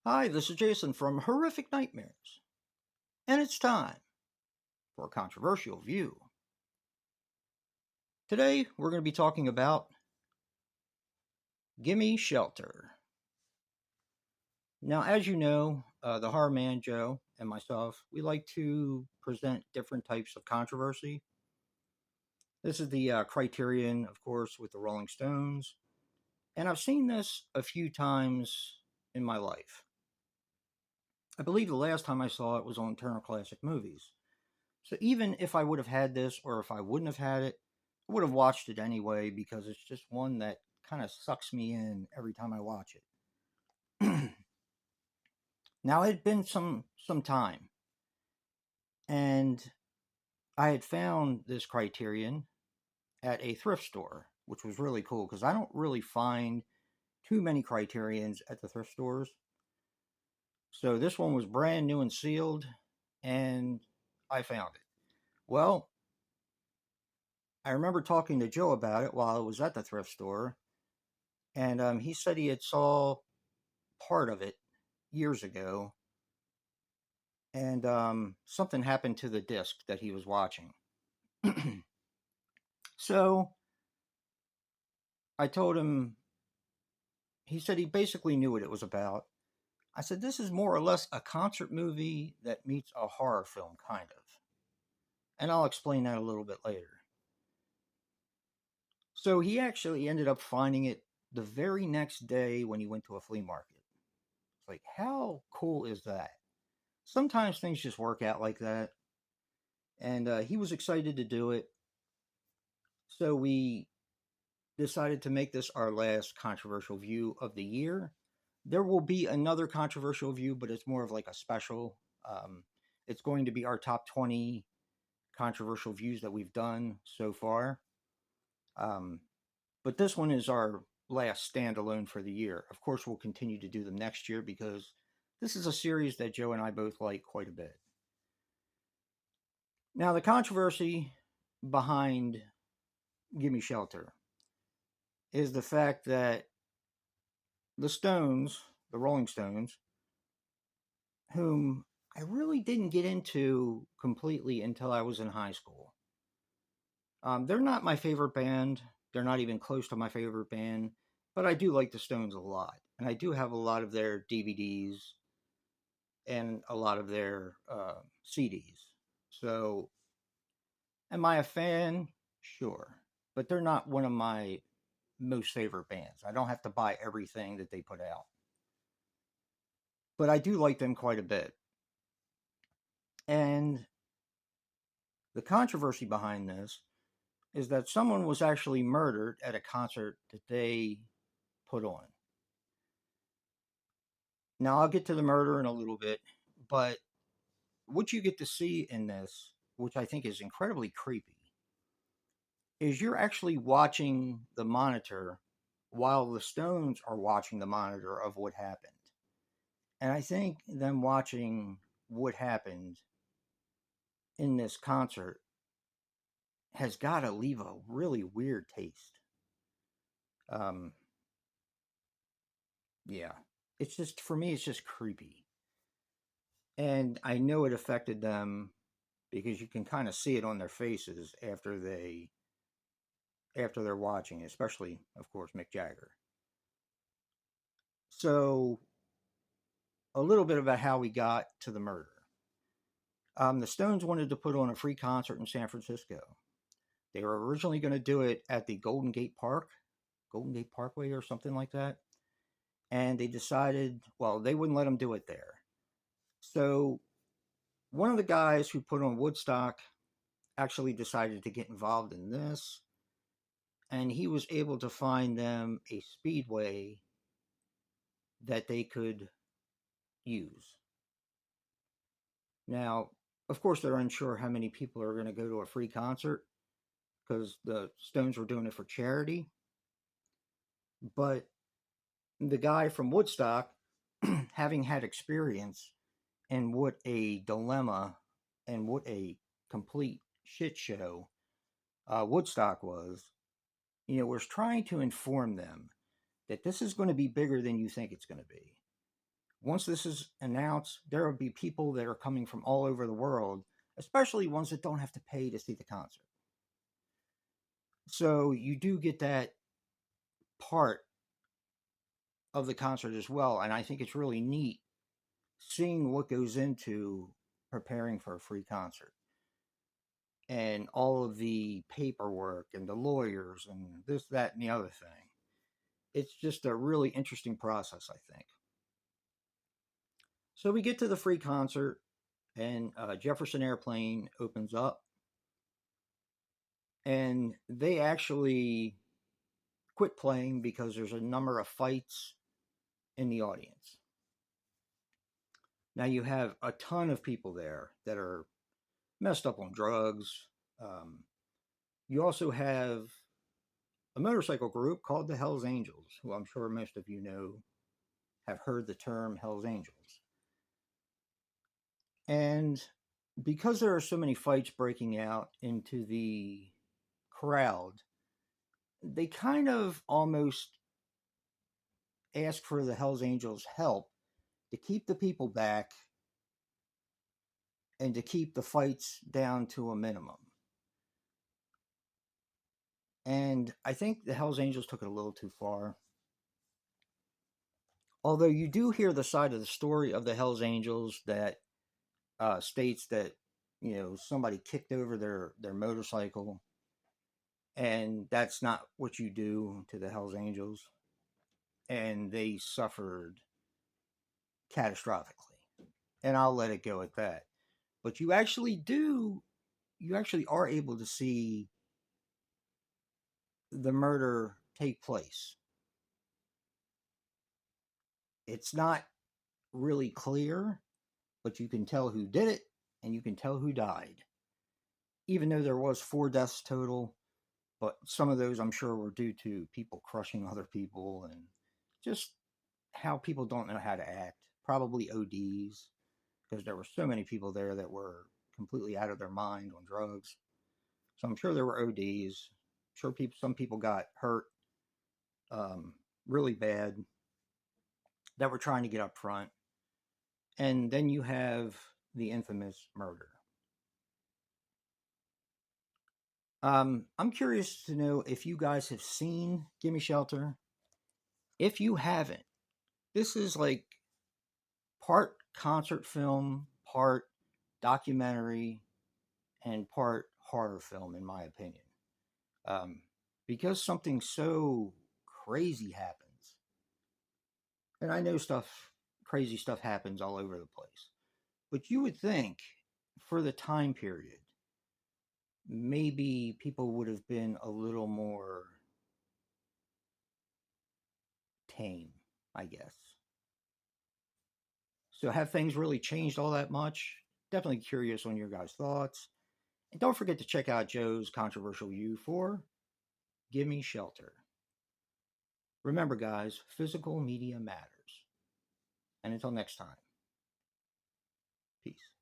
Hi, this is Jason from Horrific Nightmares, and it's time for a controversial view. Today, we're going to be talking about Gimme Shelter. Now, as you know, the horror man Joe and myself, we like to present different types of controversy. This is the criterion, of course, with the Rolling Stones, and I've seen this a few times in my life. I believe the last time I saw it was on Turner Classic Movies. So even if I would have had this or if I wouldn't have had it, I would have watched it anyway because it's just one that kind of sucks me in every time I watch it. Now it had been some time, and I had found this criterion at a thrift store, which was really cool because I don't really find too many criterions at the thrift stores. So this one was brand new and sealed, and I found it. Well, I remember talking to Joe about it while I was at the thrift store, and he said he had saw part of it years ago, and something happened to the disc that he was watching. So I told him. He said he basically knew what it was about. I said this is more or less a concert movie that meets a horror film, kind of, and I'll explain that a little bit later. So he actually ended up finding it the very next day when he went to a flea market. It's like, how cool is that? Sometimes things just work out like that. And he was excited to do it. So we decided to make this our last controversial view of the year. There will be another controversial view, but it's more of like a special. It's going to be our top 20 controversial views that we've done so far. Um, but this one is our last standalone for the year. Of course, we'll continue to do them next year because this is a series that Joe and I both like quite a bit. Now, the controversy behind Gimme Shelter is the fact that the Stones, the Rolling Stones, whom I really didn't get into completely until I was in high school. They're not my favorite band. They're not even close to my favorite band, but I do like the Stones a lot. And I do have a lot of their DVDs and a lot of their CDs. So, am I a fan? Sure. But they're not one of my most favorite bands. I don't have to buy everything that they put out. But I do like them quite a bit. And the controversy behind this is that someone was actually murdered at a concert that they put on. Now, I'll get to the murder in a little bit, but what you get to see in this, which I think is incredibly creepy, is you're actually watching the monitor while the Stones are watching the monitor of what happened. And I think them watching what happened in this concert has got to leave a really weird taste. Um, yeah, it's just for me, it's just creepy, and I know it affected them because you can kind of see it on their faces after they're watching, especially of course Mick Jagger. So a little bit about how we got to the murder. The Stones wanted to put on a free concert in San Francisco. They were originally going to do it at the Golden Gate Parkway, or something like that. And they decided, well, they wouldn't let them do it there. So one of the guys who put on Woodstock actually decided to get involved in this, and he was able to find them a speedway that they could use. Now, of course, they're unsure how many people are going to go to a free concert because the Stones were doing it for charity. But the guy from Woodstock, having had experience in what a dilemma and what a complete shit show Woodstock was, was trying to inform them that this is going to be bigger than you think it's going to be. once this is announced, there will be people that are coming from all over the world, especially ones that don't have to pay to see the concert. So you do get that part of the concert as well. And I think it's really neat seeing what goes into preparing for a free concert and all of the paperwork and the lawyers and this, that, and the other thing. It's just a really interesting process, I think. So we get to the free concert, and Jefferson Airplane opens up, and they actually quit playing because there's a number of fights in the audience. Now you have a ton of people there that are messed up on drugs. Um, you also have a motorcycle group called the Hells Angels, who I'm sure most of you know have heard the term Hells Angels. And because there are so many fights breaking out into the crowd, they kind of almost ask for the Hells Angels' help to keep the people back and to keep the fights down to a minimum. And I think the Hells Angels took it a little too far. Although you do hear the side of the story of the Hells Angels that states that somebody kicked over their motorcycle, and that's not what you do to the Hells Angels, and they suffered catastrophically. And I'll let it go at that. But you actually are able to see the murder take place. It's not really clear, but you can tell who did it and you can tell who died. Even though there was 4 deaths total, but some of those I'm sure were due to people crushing other people and just how people don't know how to act. Probably ODs, because there were so many people there that were completely out of their mind on drugs. So I'm sure there were ODs. I'm sure some people got hurt really bad that were trying to get up front. And then you have the infamous murder. I'm curious to know if you guys have seen Gimme Shelter. If you haven't, this is like part concert film, part documentary, and part horror film, in my opinion. Um, because something so crazy happens, and I know crazy stuff happens all over the place, but you would think for the time period, maybe people would have been a little more tame, I guess. So have things really changed all that much? Definitely curious on your guys' thoughts. And don't forget to check out Joe's controversial view for Gimme Shelter. Remember, guys, physical media matters. And until next time, peace.